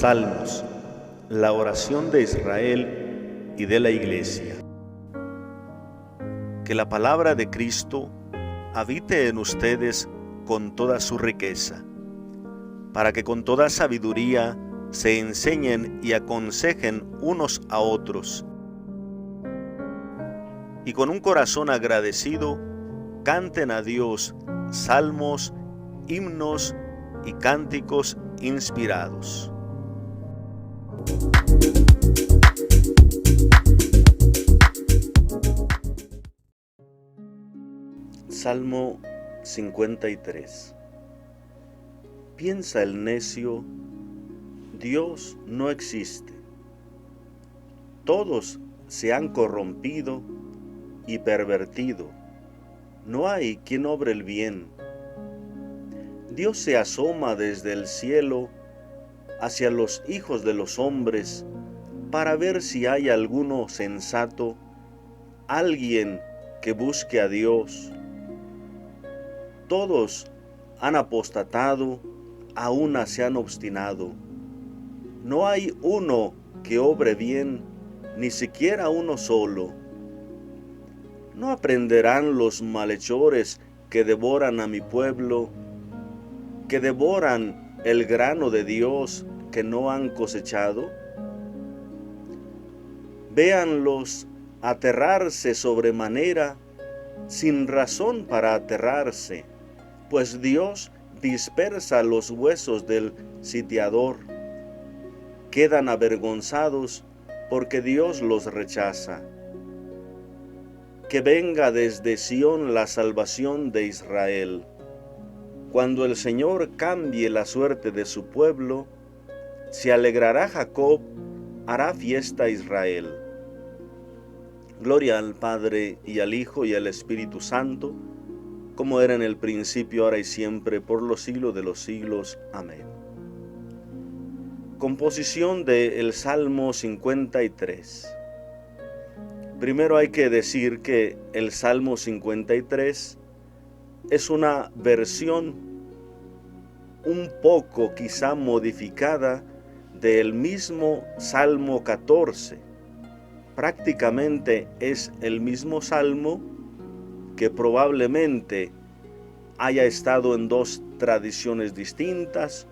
Salmos, la oración de Israel y de la Iglesia. Que la palabra de Cristo habite en ustedes con toda su riqueza, para que con toda sabiduría se enseñen y aconsejen unos a otros, y con un corazón agradecido canten a Dios salmos, himnos y cánticos inspirados. Salmo 53. Piensa el necio, Dios no existe. Todos se han corrompido y pervertido. No hay quien obre el bien. Dios se asoma desde el cielo hacia los hijos de los hombres para ver si hay alguno sensato, alguien que busque a Dios. Todos han apostatado, a una se han obstinado. No hay uno que obre bien, ni siquiera uno solo. ¿No aprenderán los malhechores que devoran a mi pueblo, que devoran el grano de Dios que no han cosechado? Véanlos aterrarse sobremanera, sin razón para aterrarse, pues Dios dispersa los huesos del sitiador. Quedan avergonzados porque Dios los rechaza. Que venga desde Sión la salvación de Israel. Cuando el Señor cambie la suerte de su pueblo, se alegrará Jacob, hará fiesta Israel. Gloria al Padre, y al Hijo, y al Espíritu Santo, como era en el principio, ahora y siempre, por los siglos de los siglos. Amén. Composición del Salmo 53. Primero hay que decir que el Salmo 53 es una versión un poco quizá modificada del mismo Salmo 14. Prácticamente es el mismo salmo que probablemente haya estado en dos tradiciones distintas,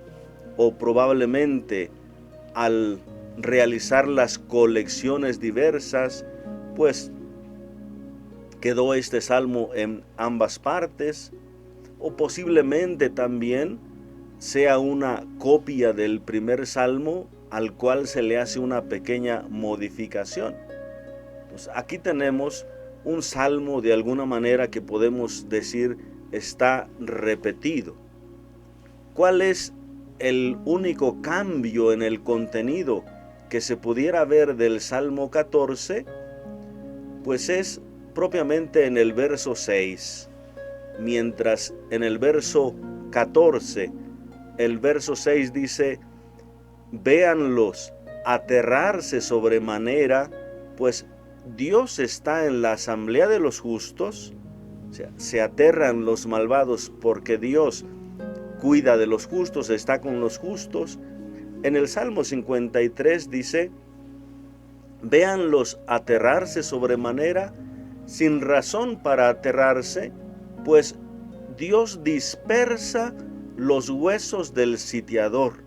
o probablemente al realizar las colecciones diversas, pues quedó este salmo en ambas partes, o posiblemente también sea una copia del primer salmo al cual se le hace una pequeña modificación. Pues aquí tenemos un salmo de alguna manera que podemos decir está repetido. ¿Cuál es el único cambio en el contenido que se pudiera ver del Salmo 14? Pues es propiamente en el verso 6. Mientras en el verso 14, el verso 6 dice: véanlos aterrarse sobremanera, pues Dios está en la asamblea de los justos. O sea, se aterran los malvados porque Dios cuida de los justos, está con los justos. En el Salmo 53 dice: véanlos aterrarse sobremanera, sin razón para aterrarse, pues Dios dispersa los huesos del sitiador.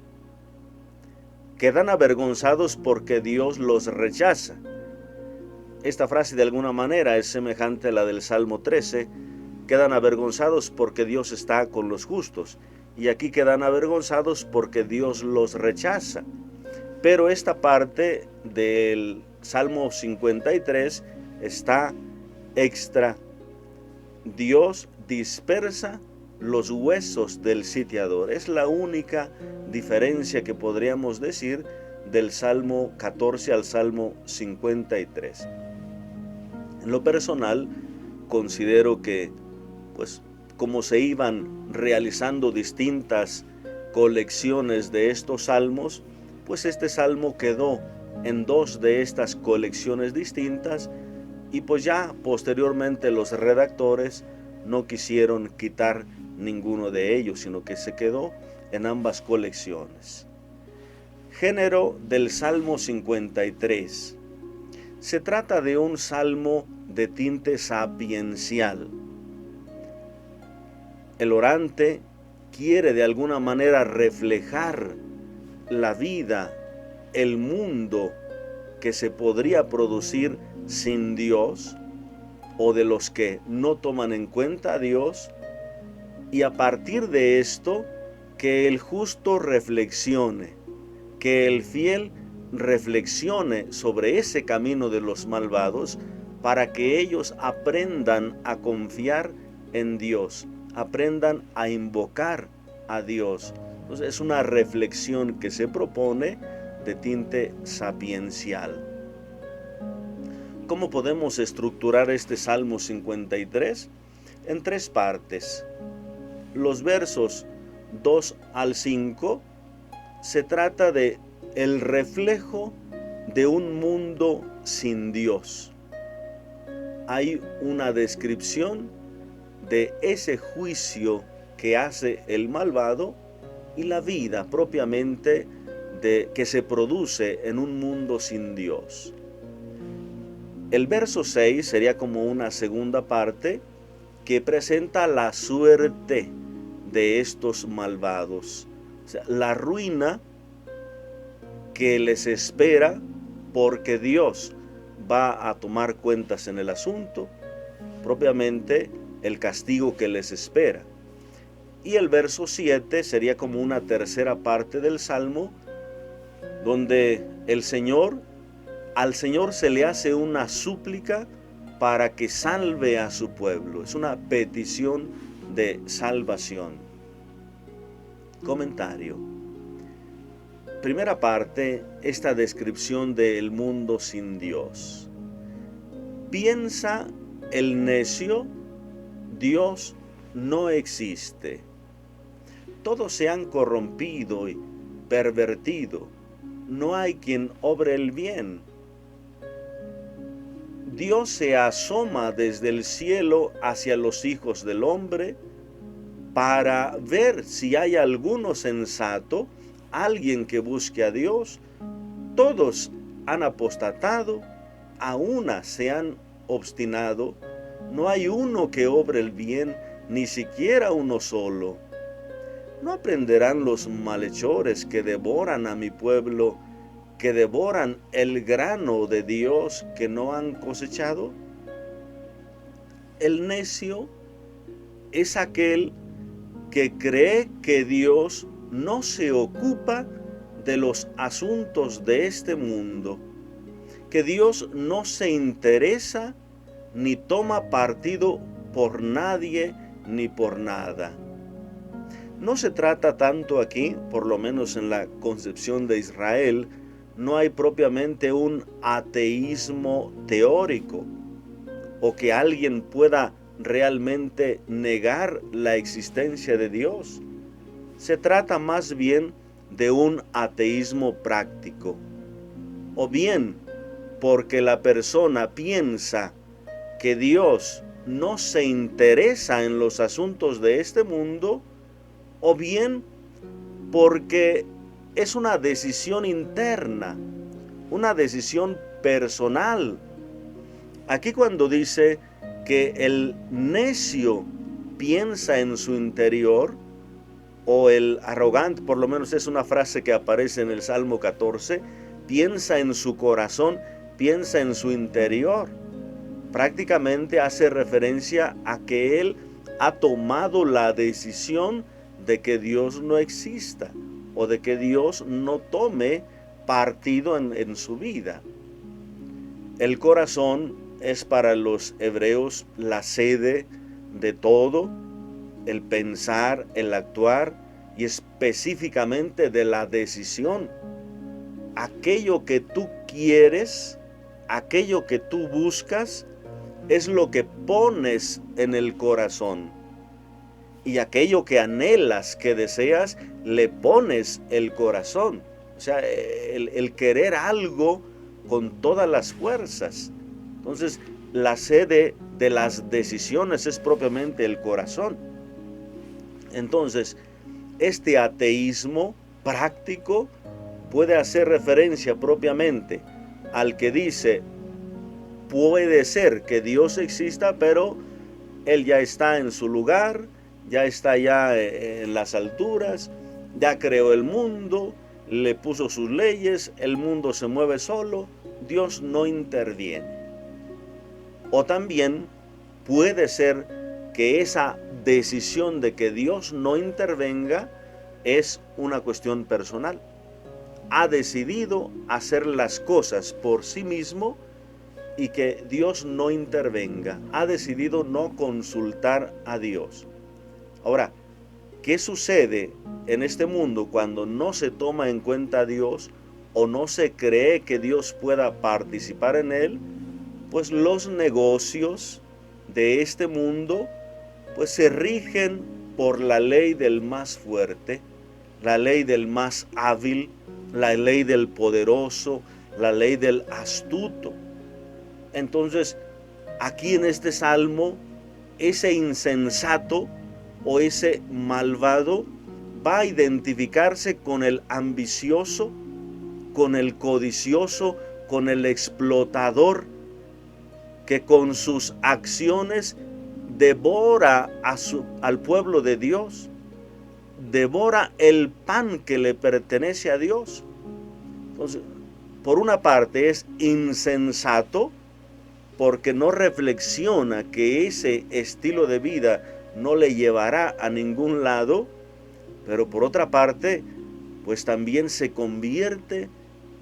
Quedan avergonzados porque Dios los rechaza. Esta frase de alguna manera es semejante a la del Salmo 13. Quedan avergonzados porque Dios está con los justos. Y aquí quedan avergonzados porque Dios los rechaza. Pero esta parte del Salmo 53 está extra. Dios dispersa los huesos del sitiador. Es la única diferencia que podríamos decir del Salmo 14 al Salmo 53. En lo personal, considero que, pues, como se iban realizando distintas colecciones de estos salmos, pues este salmo quedó en dos de estas colecciones distintas, y pues ya posteriormente los redactores no quisieron quitar ninguno de ellos, sino que se quedó en ambas colecciones. Género del Salmo 53. Se trata de un salmo de tinte sapiencial. El orante quiere de alguna manera reflejar la vida, el mundo que se podría producir sin Dios, o de los que no toman en cuenta a Dios, y a partir de esto, que el justo reflexione, que el fiel reflexione sobre ese camino de los malvados, para que ellos aprendan a confiar en Dios, aprendan a invocar a Dios. Entonces es una reflexión que se propone de tinte sapiencial. ¿Cómo podemos estructurar este Salmo 53? En 3 partes. Los versos 2 al 5 se trata de el reflejo de un mundo sin Dios. Hay una descripción de ese juicio que hace el malvado y la vida propiamente que se produce en un mundo sin Dios. El verso 6 sería como una segunda parte que presenta la suerte de estos malvados, o sea, la ruina que les espera porque Dios va a tomar cuentas en el asunto, propiamente el castigo que les espera. Y el verso 7 sería como una tercera parte del Salmo, donde al Señor se le hace una súplica para que salve a su pueblo. Es una petición de salvación. Comentario. Primera parte, esta descripción del mundo sin Dios. Piensa el necio, Dios no existe. Todos se han corrompido y pervertido. No hay quien obre el bien. Dios se asoma desde el cielo hacia los hijos del hombre para ver si hay alguno sensato, alguien que busque a Dios. Todos han apostatado, a una se han obstinado. No hay uno que obre el bien, ni siquiera uno solo. ¿No aprenderán los malhechores que devoran a mi pueblo, que devoran el grano de Dios que no han cosechado? El necio es aquel que cree que Dios no se ocupa de los asuntos de este mundo, que Dios no se interesa ni toma partido por nadie ni por nada. No se trata tanto aquí, por lo menos en la concepción de Israel, no hay propiamente un ateísmo teórico o que alguien pueda realmente negar la existencia de Dios. Se trata más bien de un ateísmo práctico, o bien porque la persona piensa que Dios no se interesa en los asuntos de este mundo, o bien porque es una decisión interna, una decisión personal. Aquí cuando dice que el necio piensa en su interior, o el arrogante, por lo menos es una frase que aparece en el Salmo 14, piensa en su corazón, piensa en su interior. Prácticamente hace referencia a que él ha tomado la decisión de que Dios no exista o de que Dios no tome partido en su vida. El corazón es para los hebreos la sede de todo, el pensar, el actuar y específicamente de la decisión. Aquello que tú quieres, aquello que tú buscas, es lo que pones en el corazón. Y aquello que anhelas, que deseas, le pones el corazón. O sea, el querer algo con todas las fuerzas. Entonces, la sede de las decisiones es propiamente el corazón. Entonces, este ateísmo práctico puede hacer referencia propiamente al que dice, puede ser que Dios exista, pero Él ya está en su lugar, ya está ya en las alturas, ya creó el mundo, le puso sus leyes, el mundo se mueve solo, Dios no interviene. O también puede ser que esa decisión de que Dios no intervenga es una cuestión personal. Ha decidido hacer las cosas por sí mismo y que Dios no intervenga. Ha decidido no consultar a Dios. Ahora, ¿qué sucede en este mundo cuando no se toma en cuenta a Dios o no se cree que Dios pueda participar en él? Pues los negocios de este mundo pues se rigen por la ley del más fuerte, la ley del más hábil, la ley del poderoso, la ley del astuto. Entonces, aquí en este salmo, ese insensato o ese malvado va a identificarse con el ambicioso, con el codicioso, con el explotador, que con sus acciones devora al pueblo de Dios, devora el pan que le pertenece a Dios. Entonces, por una parte es insensato porque no reflexiona que ese estilo de vida no le llevará a ningún lado, pero por otra parte, pues también se convierte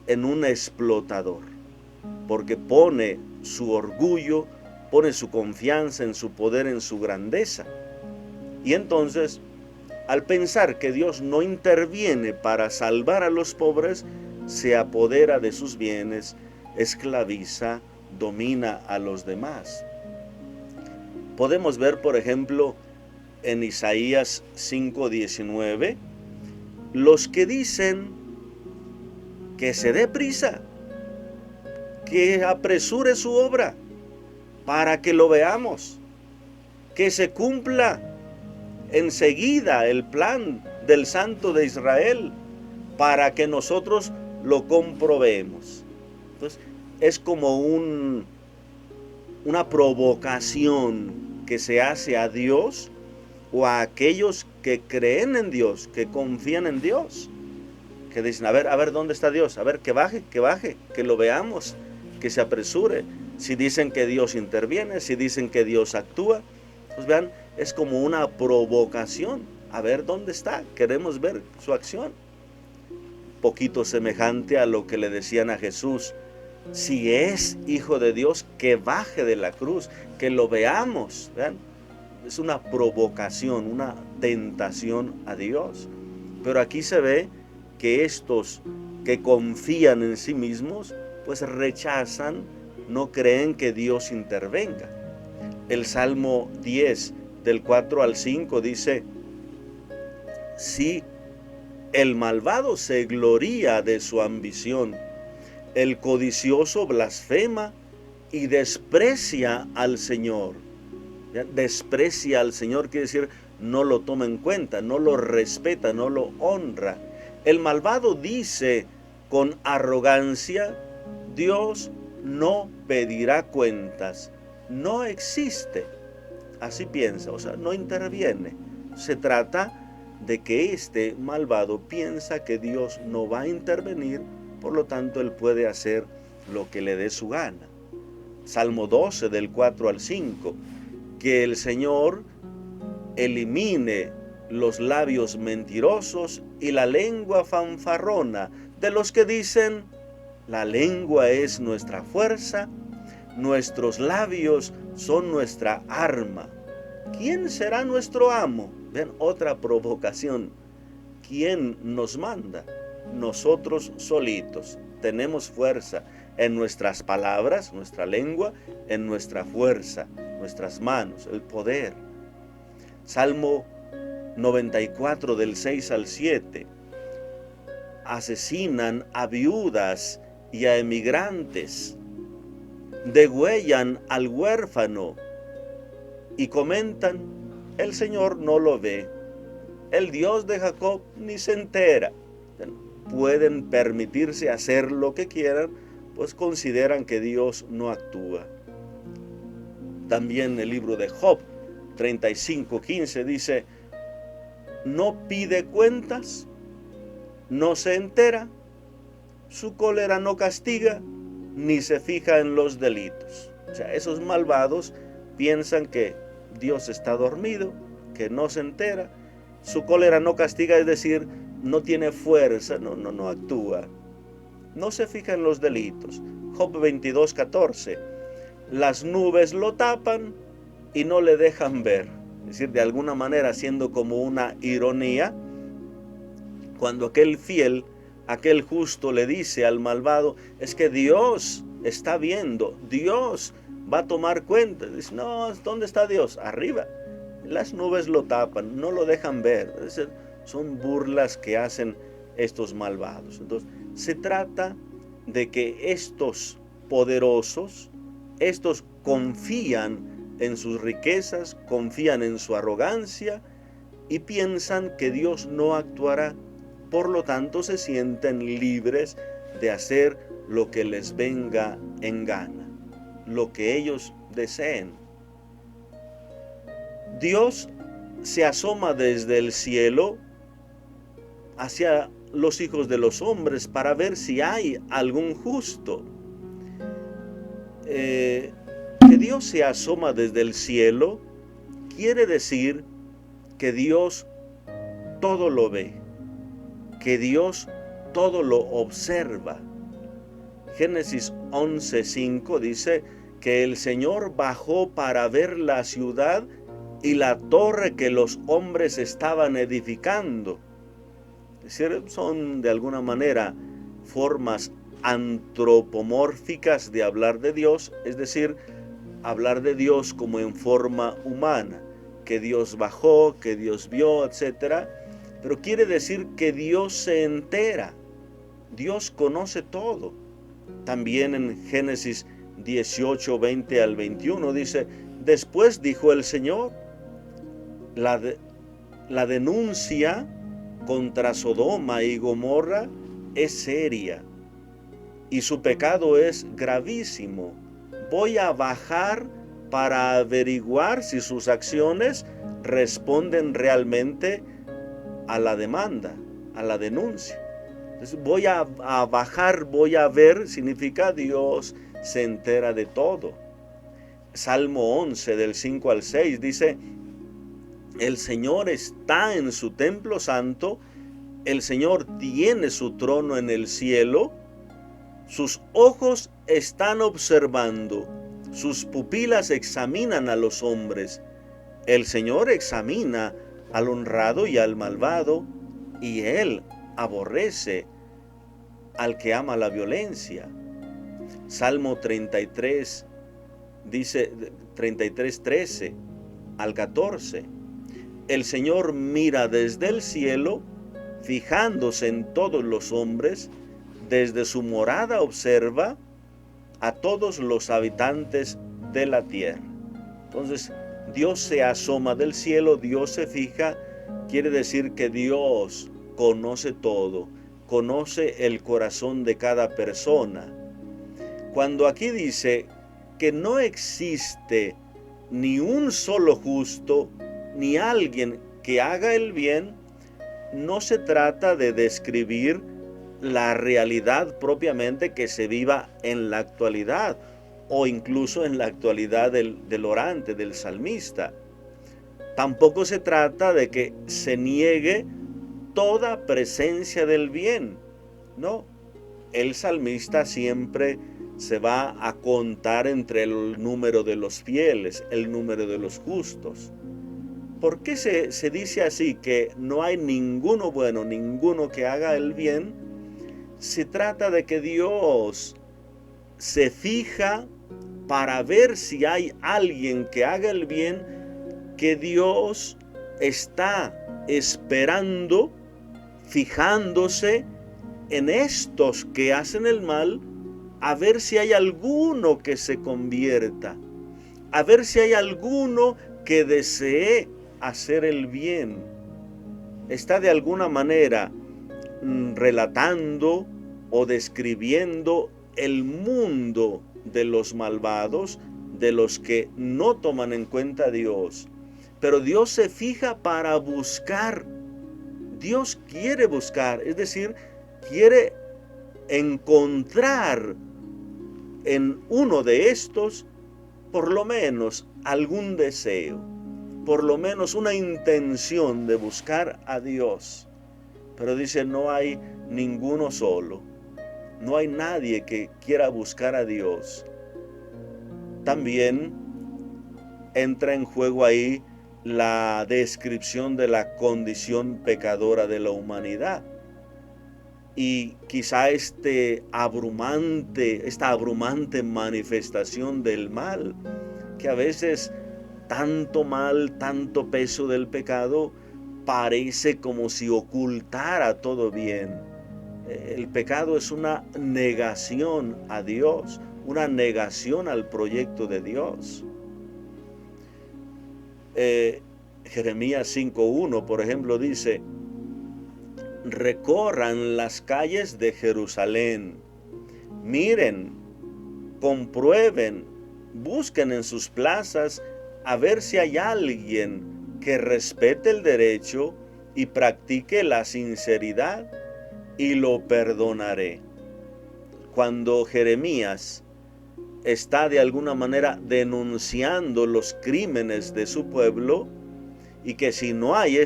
en un explotador, porque pone su orgullo, pone su confianza en su poder, en su grandeza. Y entonces, al pensar que Dios no interviene para salvar a los pobres, se apodera de sus bienes, esclaviza, domina a los demás. Podemos ver, por ejemplo, en Isaías 5:19, los que dicen que se dé prisa, que apresure su obra para que lo veamos, que se cumpla enseguida el plan del Santo de Israel para que nosotros lo comprobemos. Entonces, es como una provocación que se hace a Dios o a aquellos que creen en Dios, que confían en Dios, que dicen, a ver, ¿dónde está Dios? A ver, que baje, que lo veamos, que se apresure. Si dicen que Dios interviene, si dicen que Dios actúa, pues vean, es como una provocación. A ver, ¿dónde está? Queremos ver su acción. Poquito semejante a lo que le decían a Jesús, si es hijo de Dios, que baje de la cruz, que lo veamos. Vean, es una provocación, una tentación a Dios. Pero aquí se ve que estos que confían en sí mismos, pues rechazan, no creen que Dios intervenga. El Salmo 10, del 4 al 5 dice, sí, el malvado se gloría de su ambición, el codicioso blasfema y desprecia al Señor. ¿Ya? Desprecia al Señor quiere decir no lo toma en cuenta, no lo respeta, no lo honra. El malvado dice con arrogancia, Dios no pedirá cuentas, no existe. Así piensa, o sea, no interviene. Se trata de que este malvado piensa que Dios no va a intervenir, por lo tanto él puede hacer lo que le dé su gana. Salmo 12 del 4 al 5, que el Señor elimine los labios mentirosos y la lengua fanfarrona de los que dicen, la lengua es nuestra fuerza, nuestros labios son nuestra arma. ¿Quién será nuestro amo? Vean, otra provocación. ¿Quién nos manda? Nosotros solitos. Tenemos fuerza en nuestras palabras, nuestra lengua, en nuestra fuerza, nuestras manos, el poder. Salmo 94 del 6 al 7. Asesinan a viudas y a emigrantes, degüellan al huérfano y comentan, el Señor no lo ve, el Dios de Jacob ni se entera. pueden permitirse hacer lo que quieran, pues consideran que Dios no actúa. También el libro de Job 35:15 dice: no pide cuentas, no se entera, su cólera no castiga, ni se fija en los delitos. O sea, esos malvados piensan que Dios está dormido, que no se entera, su cólera no castiga, es decir, no tiene fuerza, no actúa, no se fija en los delitos. Job 22:14, las nubes lo tapan y no le dejan ver. Es decir, de alguna manera, siendo como una ironía, cuando aquel fiel, aquel justo le dice al malvado, es que Dios está viendo, Dios va a tomar cuenta. Dice, no, ¿dónde está Dios? Arriba. Las nubes lo tapan, no lo dejan ver. Es decir, son burlas que hacen estos malvados. Entonces, se trata de que estos poderosos, estos confían en sus riquezas, confían en su arrogancia y piensan que Dios no actuará. Por lo tanto, se sienten libres de hacer lo que les venga en gana, lo que ellos deseen. Dios se asoma desde el cielo hacia los hijos de los hombres para ver si hay algún justo. Que Dios se asoma desde el cielo quiere decir que Dios todo lo ve, que Dios todo lo observa. Génesis 11:5 dice que el Señor bajó para ver la ciudad y la torre que los hombres estaban edificando. Es decir, son de alguna manera formas antropomórficas de hablar de Dios, es decir, hablar de Dios como en forma humana, que Dios bajó, que Dios vio, etc. Pero quiere decir que Dios se entera, Dios conoce todo. También en Génesis 18:20 al 21 dice, después dijo el Señor, la denuncia contra Sodoma y Gomorra es seria y su pecado es gravísimo. Voy a bajar para averiguar si sus acciones responden realmente a la demanda, a la denuncia. Entonces voy a bajar, voy a ver, significa Dios se entera de todo. Salmo 11 del 5 al 6 dice, el Señor está en su templo santo, el Señor tiene su trono en el cielo, sus ojos están observando, sus pupilas examinan a los hombres. El Señor examina al honrado y al malvado, y Él aborrece al que ama la violencia. Salmo 33 dice 33:13 al 14. El Señor mira desde el cielo, fijándose en todos los hombres, desde su morada observa a todos los habitantes de la tierra. Entonces, Dios se asoma del cielo, Dios se fija, quiere decir que Dios conoce todo, conoce el corazón de cada persona. Cuando aquí dice que no existe ni un solo justo, ni alguien que haga el bien, no se trata de describir la realidad propiamente que se viva en la actualidad o incluso en la actualidad del orante, del salmista. Tampoco se trata de que se niegue toda presencia del bien. No, el salmista siempre se va a contar entre el número de los fieles, el número de los justos. ¿Por qué se dice así que no hay ninguno bueno, ninguno que haga el bien? Se trata de que Dios se fija para ver si hay alguien que haga el bien, que Dios está esperando, fijándose en estos que hacen el mal, a ver si hay alguno que se convierta, a ver si hay alguno que desee hacer el bien. Está de alguna manera relatando o describiendo el mundo de los malvados, de los que no toman en cuenta a Dios. Pero Dios se fija para buscar. Dios quiere buscar, es decir, quiere encontrar en uno de estos por lo menos algún deseo, por lo menos una intención de buscar a Dios. Pero dice, no hay ninguno solo. No hay nadie que quiera buscar a Dios. También entra en juego ahí la descripción de la condición pecadora de la humanidad. Y quizá esta abrumante manifestación del mal, que a veces tanto mal, tanto peso del pecado, parece como si ocultara todo bien. El pecado es una negación a Dios, una negación al proyecto de Dios. Jeremías 5:1, por ejemplo, dice: recorran las calles de Jerusalén, miren, comprueben, busquen en sus plazas a ver si hay alguien que respete el derecho y practique la sinceridad, y lo perdonaré. Cuando Jeremías está de alguna manera denunciando los crímenes de su pueblo, y que si no hay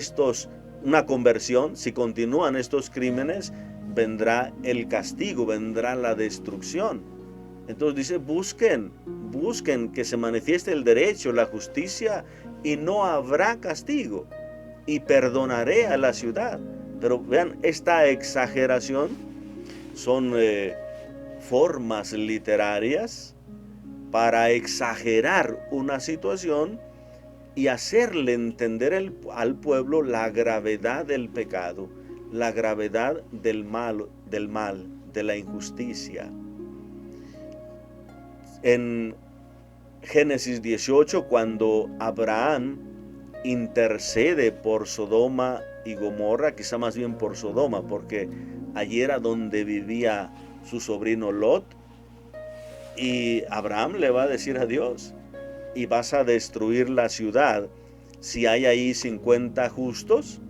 una conversión, si continúan estos crímenes, vendrá el castigo, vendrá la destrucción. Entonces dice, busquen que se manifieste el derecho, la justicia, y no habrá castigo, y perdonaré a la ciudad. Pero vean, esta exageración son formas literarias para exagerar una situación y hacerle entender al pueblo la gravedad del pecado, la gravedad del mal, de la injusticia. En Génesis 18, cuando Abraham intercede por Sodoma y Gomorra, quizá más bien por Sodoma, porque allí era donde vivía su sobrino Lot, y Abraham le va a decir a Dios: y vas a destruir la ciudad si hay ahí 50 justos.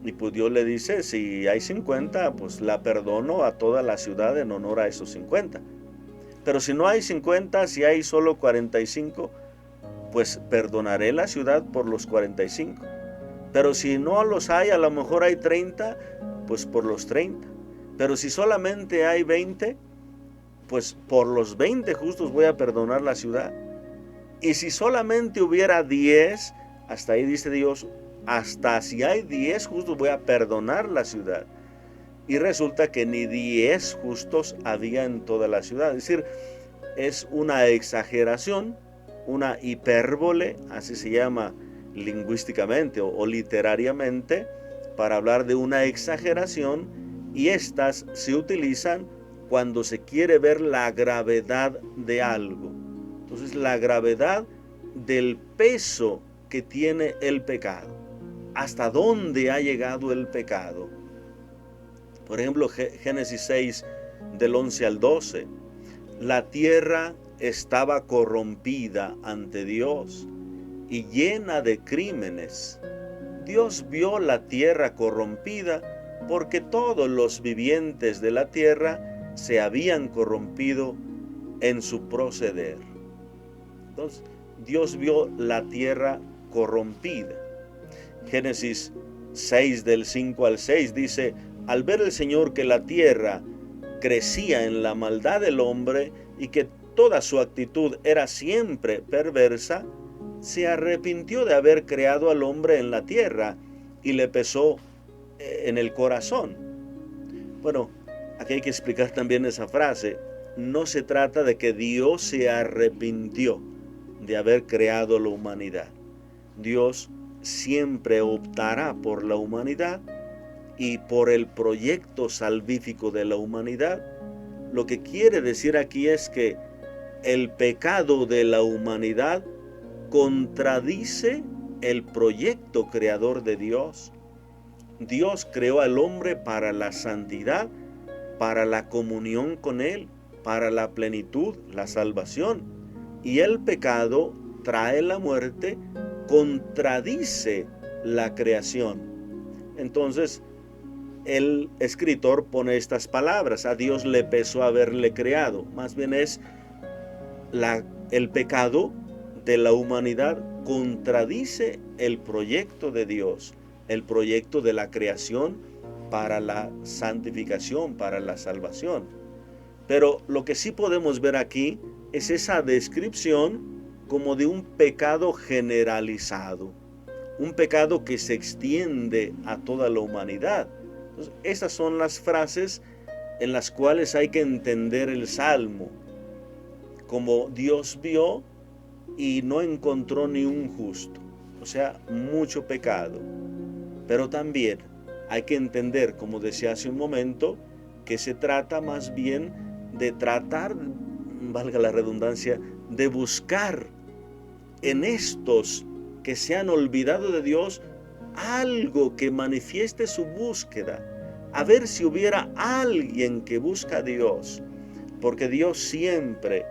Y pues Dios le dice, si hay 50, pues la perdono a toda la ciudad en honor a esos 50. Pero si no hay 50, si hay solo 45, pues perdonaré la ciudad por los 45. Pero si no los hay, a lo mejor hay 30, pues por los 30. Pero si solamente hay 20, pues por los 20 justos voy a perdonar la ciudad. Y si solamente hubiera 10, hasta ahí dice Dios, hasta si hay 10 justos voy a perdonar la ciudad. Y resulta que ni 10 justos había en toda la ciudad. Es decir, es una exageración, una hipérbole, así se llama lingüísticamente o literariamente, para hablar de una exageración, y estas se utilizan cuando se quiere ver la gravedad de algo. Entonces, la gravedad del peso que tiene el pecado. ¿Hasta dónde ha llegado el pecado? Por ejemplo, Génesis 6, del 11 al 12. La tierra estaba corrompida ante Dios y llena de crímenes. Dios vio la tierra corrompida porque todos los vivientes de la tierra se habían corrompido en su proceder. Entonces, Dios vio la tierra corrompida. Génesis 6, del 5 al 6 dice: al ver el Señor que la tierra crecía en la maldad del hombre y que toda su actitud era siempre perversa, se arrepintió de haber creado al hombre en la tierra y le pesó en el corazón. Bueno, aquí hay que explicar también esa frase. No se trata de que Dios se arrepintió de haber creado la humanidad. Dios siempre optará por la humanidad y por el proyecto salvífico de la humanidad. Lo que quiere decir aquí es que el pecado de la humanidad contradice el proyecto creador de Dios. Dios creó al hombre para la santidad, para la comunión con Él, para la plenitud, la salvación. Y el pecado trae la muerte, contradice la creación. Entonces, el escritor pone estas palabras: a Dios le pesó haberle creado. Más bien es el pecado de la humanidad contradice el proyecto de Dios, el proyecto de la creación para la santificación, para la salvación. Pero lo que sí podemos ver aquí es esa descripción como de un pecado generalizado, un pecado que se extiende a toda la humanidad. Entonces, esas son las frases en las cuales hay que entender el Salmo, como Dios vio y no encontró ni un justo, o sea, mucho pecado. Pero también hay que entender, como decía hace un momento, que se trata más bien de tratar, valga la redundancia, de buscar en estos que se han olvidado de Dios algo que manifieste su búsqueda, a ver si hubiera alguien que busca a Dios, porque Dios siempre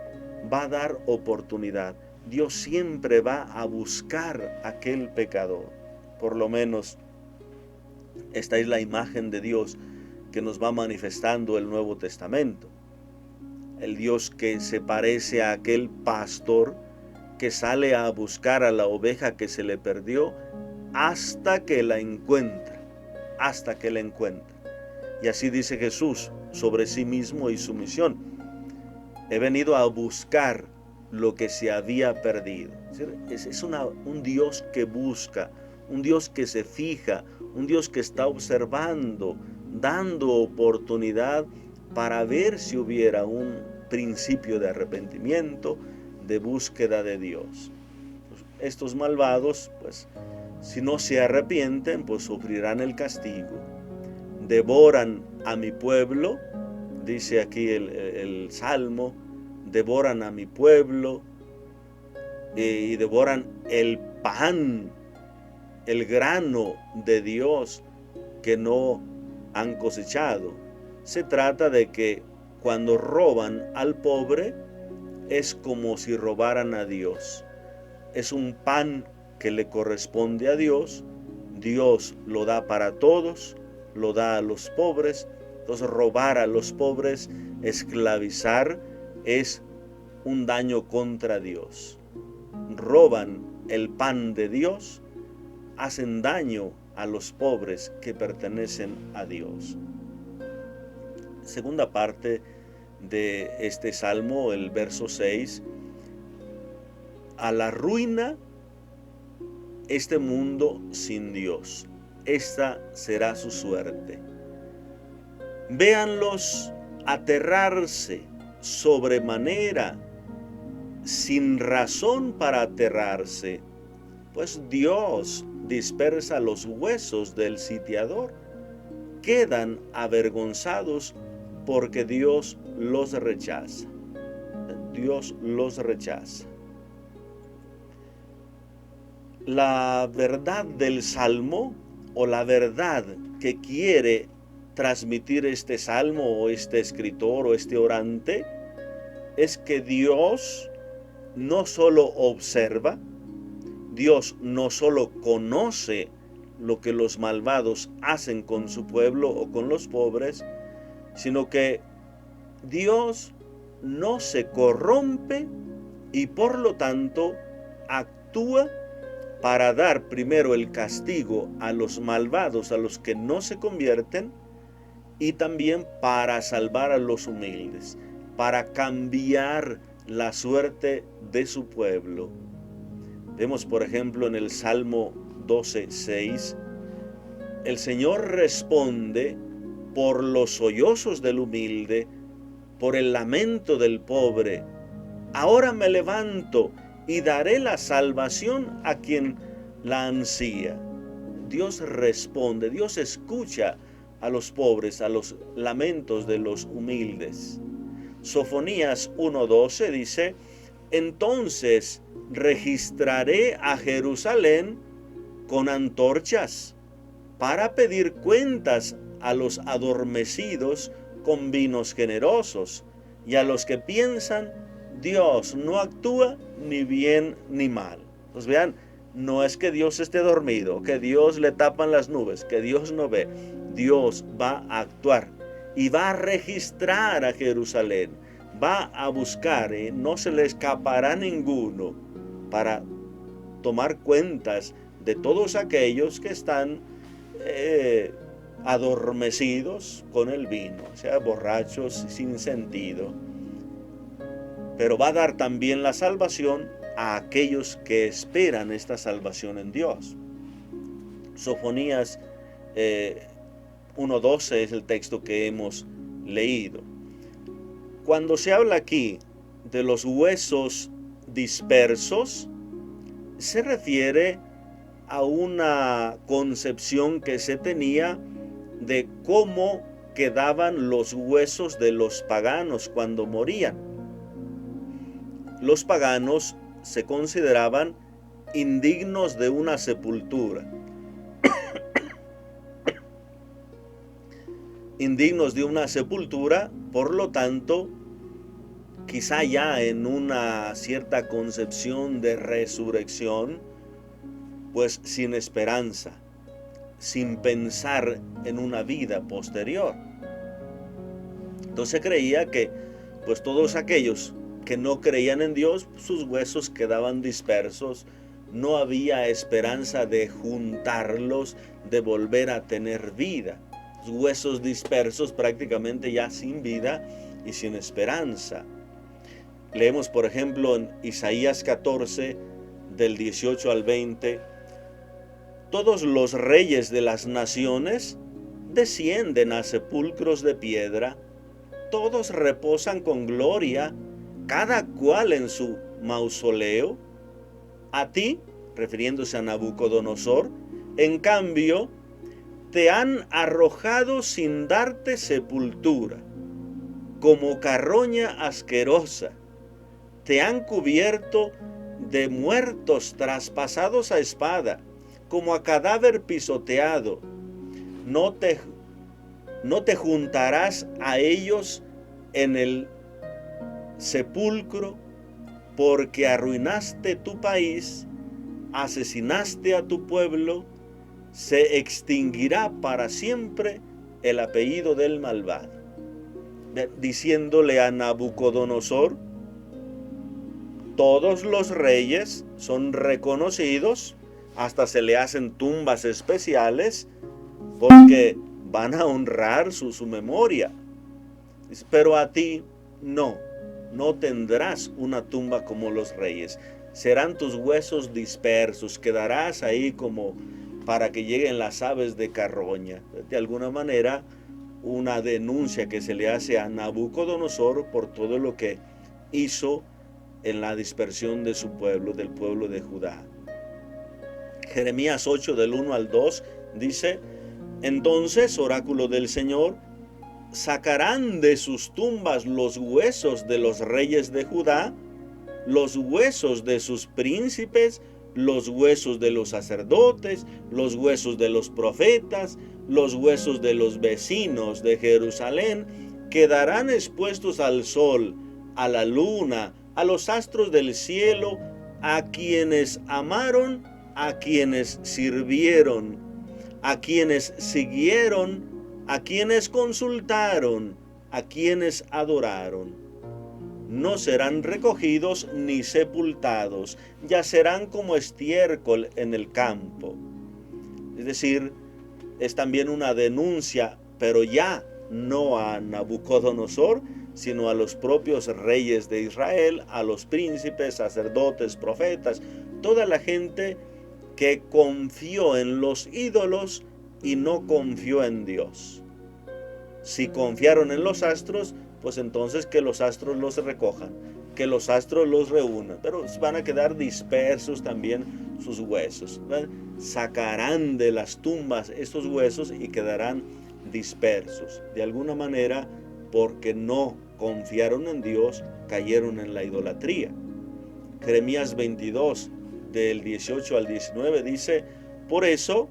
va a dar oportunidad. Dios siempre va a buscar a aquel pecador. Por lo menos esta es la imagen de Dios que nos va manifestando el Nuevo Testamento. El Dios que se parece a aquel pastor que sale a buscar a la oveja que se le perdió hasta que la encuentra, hasta que la encuentra. Y así dice Jesús sobre sí mismo y su misión: he venido a buscar lo que se había perdido. Es un Dios que busca, un Dios que se fija, un Dios que está observando, dando oportunidad para ver si hubiera un principio de arrepentimiento, de búsqueda de Dios. Estos malvados, pues, si no se arrepienten, pues sufrirán el castigo. Devoran a mi pueblo, dice aquí el Salmo, devoran a mi pueblo y devoran el pan, el grano de Dios que no han cosechado. Se trata de que cuando roban al pobre es como si robaran a Dios. Es un pan que le corresponde a Dios. Dios lo da para todos, lo da a los pobres. Entonces, robar a los pobres, esclavizar, es un daño contra Dios. Roban el pan de Dios, hacen daño a los pobres que pertenecen a Dios. Segunda parte de este salmo, el verso 6. A la ruina este mundo sin Dios. Esta será su suerte. Véanlos aterrarse sobremanera, sin razón para aterrarse, pues Dios dispersa los huesos del sitiador. Quedan avergonzados porque Dios los rechaza. Dios los rechaza. La verdad del Salmo, o la verdad que quiere transmitir este salmo o este escritor o este orante, es que Dios no solo observa, Dios no solo conoce lo que los malvados hacen con su pueblo o con los pobres, sino que Dios no se corrompe y por lo tanto actúa para dar primero el castigo a los malvados, a los que no se convierten, y también para salvar a los humildes, para cambiar la suerte de su pueblo. Vemos, por ejemplo, en el Salmo 12:6, el Señor responde por los sollozos del humilde, por el lamento del pobre. Ahora me levanto y daré la salvación a quien la ansía. Dios responde, Dios escucha a los pobres, a los lamentos de los humildes. Sofonías 1:12 dice: entonces registraré a Jerusalén con antorchas para pedir cuentas a los adormecidos con vinos generosos y a los que piensan, Dios no actúa ni bien ni mal. Pues vean, no es que Dios esté dormido, que Dios le tapan las nubes, que Dios no ve. Dios va a actuar y va a registrar a Jerusalén, va a buscar, no se le escapará ninguno, para tomar cuentas de todos aquellos que están adormecidos con el vino, o sea, borrachos sin sentido. Pero va a dar también la salvación a aquellos que esperan esta salvación en Dios. Sofonías 1:12 es el texto que hemos leído. Cuando se habla aquí de los huesos dispersos, se refiere a una concepción que se tenía de cómo quedaban los huesos de los paganos cuando morían. Los paganos se consideraban indignos de una sepultura. Indignos de una sepultura, por lo tanto, quizá ya en una cierta concepción de resurrección, pues sin esperanza, sin pensar en una vida posterior. Entonces creía que pues todos aquellos que no creían en Dios, sus huesos quedaban dispersos, no había esperanza de juntarlos, de volver a tener vida. Huesos dispersos, prácticamente ya sin vida y sin esperanza. Leemos, por ejemplo, en Isaías 14, del 18 al 20, todos los reyes de las naciones descienden a sepulcros de piedra, todos reposan con gloria, cada cual en su mausoleo. A ti, refiriéndose a Nabucodonosor, en cambio, te han arrojado sin darte sepultura, como carroña asquerosa. Te han cubierto de muertos traspasados a espada, como a cadáver pisoteado. No te juntarás a ellos en el sepulcro, porque arruinaste tu país, asesinaste a tu pueblo, se extinguirá para siempre el apellido del malvado. Diciéndole a Nabucodonosor, todos los reyes son reconocidos, hasta se le hacen tumbas especiales, porque van a honrar su memoria. Pero a ti no tendrás una tumba como los reyes. Serán tus huesos dispersos, quedarás ahí como para que lleguen las aves de carroña. De alguna manera, una denuncia que se le hace a Nabucodonosor por todo lo que hizo en la dispersión de su pueblo, del pueblo de Judá. Jeremías 8, del 1 al 2, dice, entonces, oráculo del Señor, sacarán de sus tumbas los huesos de los reyes de Judá, los huesos de sus príncipes, los huesos de los sacerdotes, los huesos de los profetas, los huesos de los vecinos de Jerusalén, quedarán expuestos al sol, a la luna, a los astros del cielo, a quienes amaron, a quienes sirvieron, a quienes siguieron, a quienes consultaron, a quienes adoraron. No serán recogidos ni sepultados, yacerán como estiércol en el campo. Es decir, es también una denuncia, pero ya no a Nabucodonosor, sino a los propios reyes de Israel, a los príncipes, sacerdotes, profetas, toda la gente que confió en los ídolos y no confió en Dios. Si confiaron en los astros, pues entonces que los astros los recojan, que los astros los reúnan, pero van a quedar dispersos también sus huesos. Sacarán de las tumbas estos huesos y quedarán dispersos. De alguna manera, porque no confiaron en Dios, cayeron en la idolatría. Jeremías 22, del 18 al 19 dice, por eso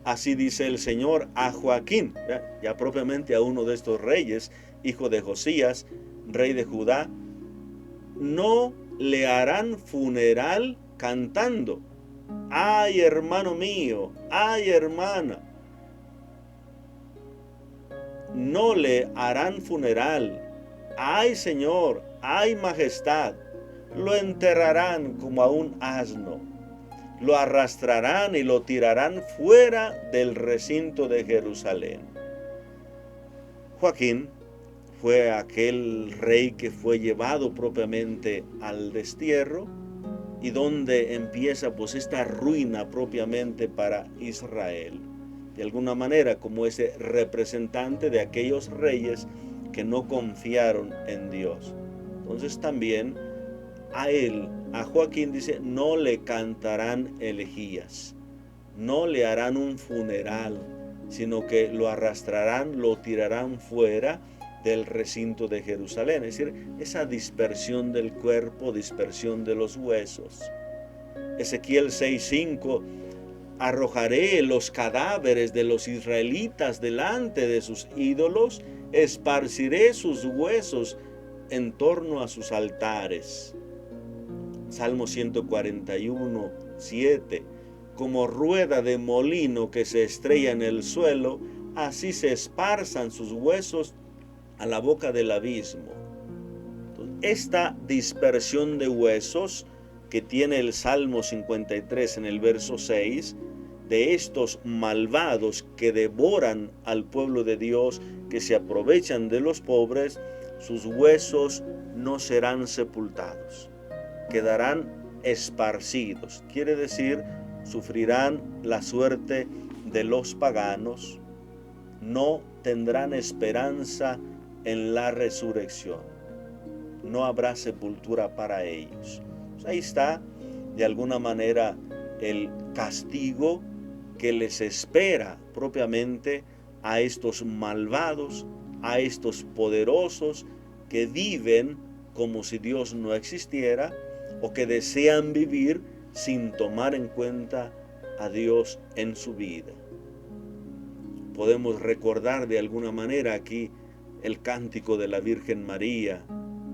así dice el Señor a Joaquín, ya propiamente a uno de estos reyes, hijo de Josías, rey de Judá, no le harán funeral cantando: ay, hermano mío, ay, hermana. No le harán funeral: ay, Señor, ay, majestad. Lo enterrarán como a un asno, lo arrastrarán y lo tirarán fuera del recinto de Jerusalén. Joaquín fue aquel rey que fue llevado propiamente al destierro, y donde empieza pues esta ruina propiamente para Israel, de alguna manera como ese representante de aquellos reyes que no confiaron en Dios. Entonces también a él, a Joaquín, dice, no le cantarán elegías, no le harán un funeral, sino que lo arrastrarán, lo tirarán fuera del recinto de Jerusalén. Es decir, esa dispersión del cuerpo, dispersión de los huesos. Ezequiel 6:5: arrojaré los cadáveres de los israelitas delante de sus ídolos, esparciré sus huesos en torno a sus altares. Salmo 141:7: como rueda de molino que se estrella en el suelo, así se esparzan sus huesos a la boca del abismo. Esta dispersión de huesos que tiene el Salmo 53 en el verso 6, de estos malvados que devoran al pueblo de Dios, que se aprovechan de los pobres, sus huesos no serán sepultados, quedarán esparcidos. Quiere decir, sufrirán la suerte de los paganos, no tendrán esperanza en la resurrección, no habrá sepultura para ellos. Pues ahí está, de alguna manera, el castigo que les espera propiamente a estos malvados, a estos poderosos que viven como si Dios no existiera, o que desean vivir sin tomar en cuenta a Dios en su vida. Podemos recordar de alguna manera aquí el cántico de la Virgen María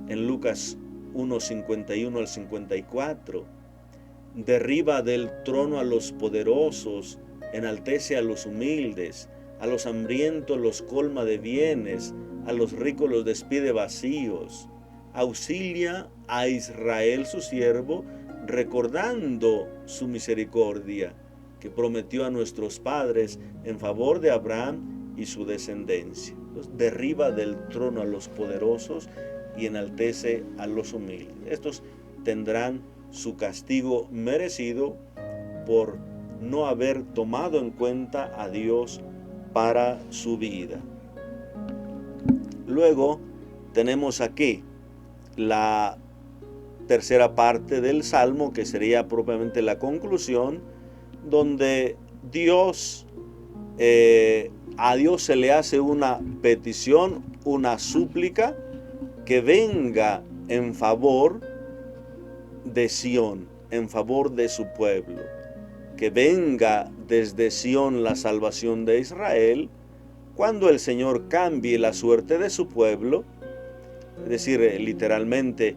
en Lucas 1:51 al 54. Derriba del trono a los poderosos, enaltece a los humildes, a los hambrientos los colma de bienes, a los ricos los despide vacíos. Auxilia a Israel su siervo, recordando su misericordia, que prometió a nuestros padres en favor de Abraham y su descendencia. Entonces, derriba del trono a los poderosos y enaltece a los humildes. Estos tendrán su castigo merecido por no haber tomado en cuenta a Dios para su vida. Luego tenemos aquí la tercera parte del Salmo, que sería propiamente la conclusión, donde a Dios se le hace una petición, una súplica, que venga en favor de Sión, en favor de su pueblo, que venga desde Sión la salvación de Israel, cuando el Señor cambie la suerte de su pueblo. Es decir, literalmente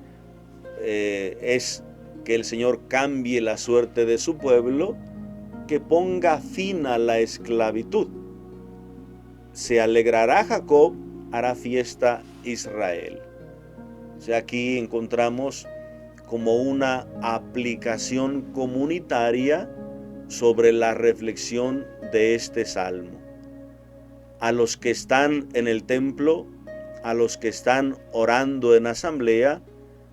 es que el Señor cambie la suerte de su pueblo, que ponga fin a la esclavitud. Se alegrará Jacob, hará fiesta Israel. O sea, aquí encontramos como una aplicación comunitaria sobre la reflexión de este salmo. A los que están en el templo, a los que están orando en asamblea,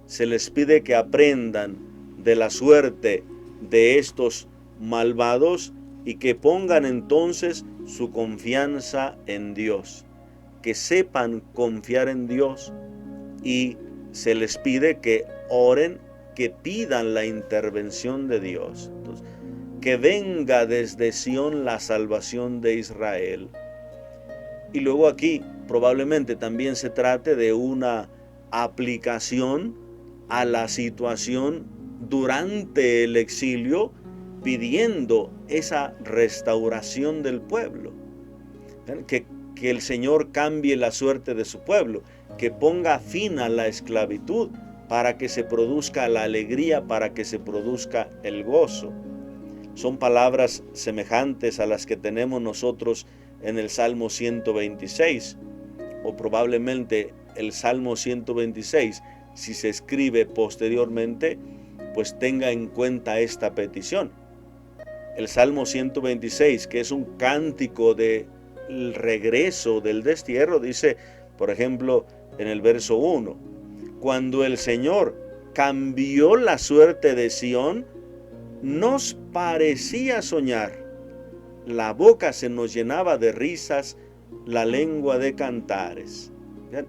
se les pide que aprendan de la suerte de estos malvados y que pongan entonces su confianza en Dios, que sepan confiar en Dios, y se les pide que oren, que pidan la intervención de Dios. Entonces, que venga desde Sión la salvación de Israel. Y luego aquí probablemente también se trate de una aplicación a la situación durante el exilio pidiendo esa restauración del pueblo. Que el Señor cambie la suerte de su pueblo, que ponga fin a la esclavitud para que se produzca la alegría, para que se produzca el gozo. Son palabras semejantes a las que tenemos nosotros en el Salmo 126, o probablemente el Salmo 126, si se escribe posteriormente, pues tenga en cuenta esta petición. El Salmo 126, que es un cántico del regreso del destierro, dice, por ejemplo, en el verso 1, cuando el Señor cambió la suerte de Sión, nos parecía soñar. La boca se nos llenaba de risas, la lengua de cantares. ¿Bien?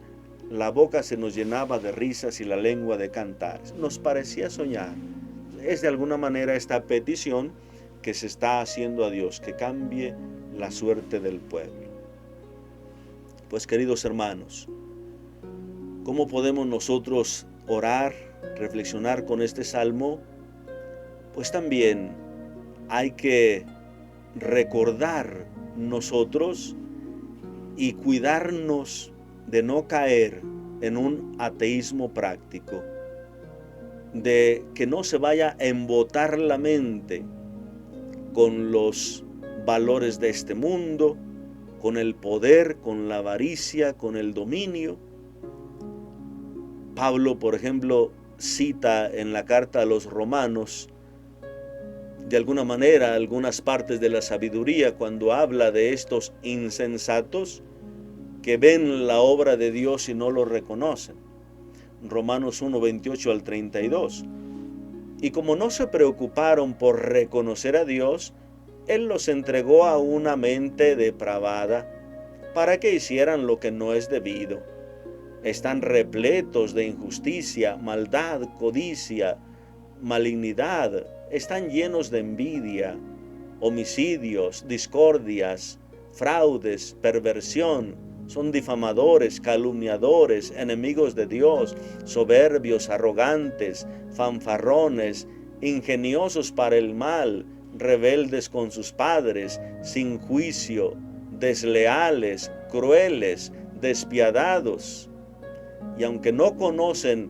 La boca se nos llenaba de risas y la lengua de cantares. Nos parecía soñar. Es de alguna manera esta petición que se está haciendo a Dios, que cambie la suerte del pueblo. Pues queridos hermanos, ¿cómo podemos nosotros orar, reflexionar con este salmo? Pues también hay que recordar nosotros y cuidarnos de no caer en un ateísmo práctico, de que no se vaya a embotar la mente con los valores de este mundo, con el poder, con la avaricia, con el dominio. Pablo, por ejemplo, cita en la carta a los romanos, de alguna manera, algunas partes de la sabiduría cuando habla de estos insensatos que ven la obra de Dios y no lo reconocen. Romanos 1, 28 al 32. Y como no se preocuparon por reconocer a Dios, Él los entregó a una mente depravada para que hicieran lo que no es debido. Están repletos de injusticia, maldad, codicia, malignidad. Están llenos de envidia, homicidios, discordias, fraudes, perversión. Son difamadores, calumniadores, enemigos de Dios, soberbios, arrogantes, fanfarrones, ingeniosos para el mal, rebeldes con sus padres, sin juicio, desleales, crueles, despiadados. Y aunque no conocen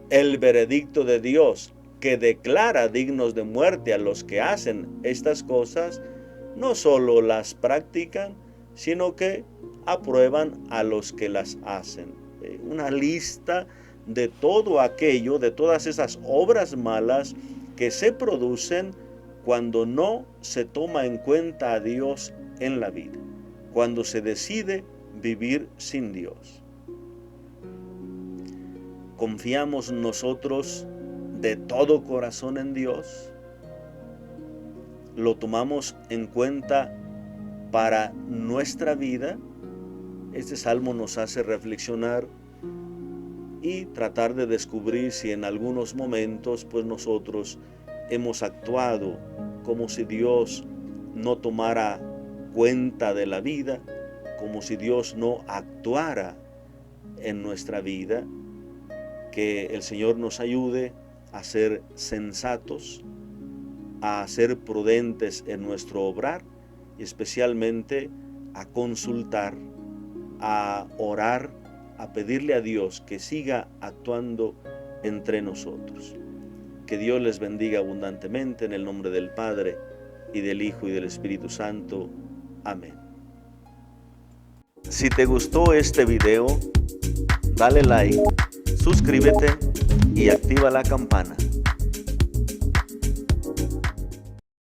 el veredicto de Dios, que declara dignos de muerte a los que hacen estas cosas, no solo las practican, sino que aprueban a los que las hacen. Una lista de todo aquello, de todas esas obras malas que se producen cuando no se toma en cuenta a Dios en la vida, cuando se decide vivir sin Dios. ¿Confiamos nosotros de todo corazón en Dios? ¿Lo tomamos en cuenta para nuestra vida? Este salmo nos hace reflexionar y tratar de descubrir si en algunos momentos pues nosotros hemos actuado como si Dios no tomara cuenta de la vida, como si Dios no actuara en nuestra vida. Que el Señor nos ayude a ser sensatos, a ser prudentes en nuestro obrar y especialmente a consultar, a orar, a pedirle a Dios que siga actuando entre nosotros. Que Dios les bendiga abundantemente en el nombre del Padre y del Hijo y del Espíritu Santo. Amén. Si te gustó este video, dale like, suscríbete y activa la campana.